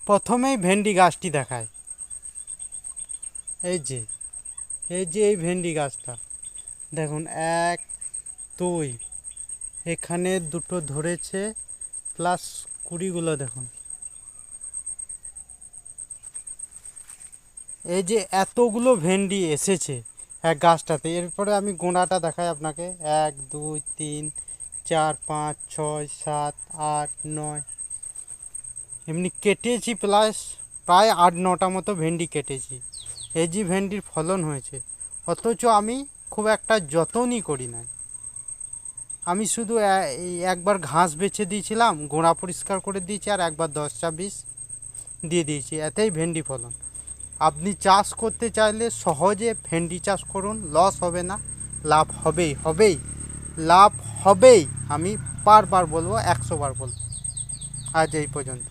প্রথমেই ভেন্ডি গাছটি দেখায়। এই যে এই ভেন্ডি গাছটা দেখুন, 1 2 এখানে দুটো ধরেছে, প্লাস কুড়িগুলো দেখুন। এই যে এতগুলো ভেন্ডি এসেছে এক গাছটাতে। এরপরে আমি গোড়াটা দেখাই আপনাকে। 1 2 3 4 5 6 7 8 9 এমনি কেটেছি, প্লাস প্রায় 8-9টা মতো ভেন্ডি কেটেছি। এই যে ভেন্ডির ফলন হয়েছে, অথচ আমি খুব একটা যত্নই করি না। আমি শুধু একবার ঘাস বেছে দিয়েছিলাম, গোড়া পরিষ্কার করে দিয়েছি, আর একবার 10-20 দিয়ে দিয়েছি, এতেই ভেন্ডি ফলন। আপনি চাষ করতে চাইলে সহজে ভেন্ডি চাষ করুন, লস হবে না, লাভ হবেই, লাভ হবেই। আমি বারবার বলবো, 100 বার বলবো। আজ এই পর্যন্ত।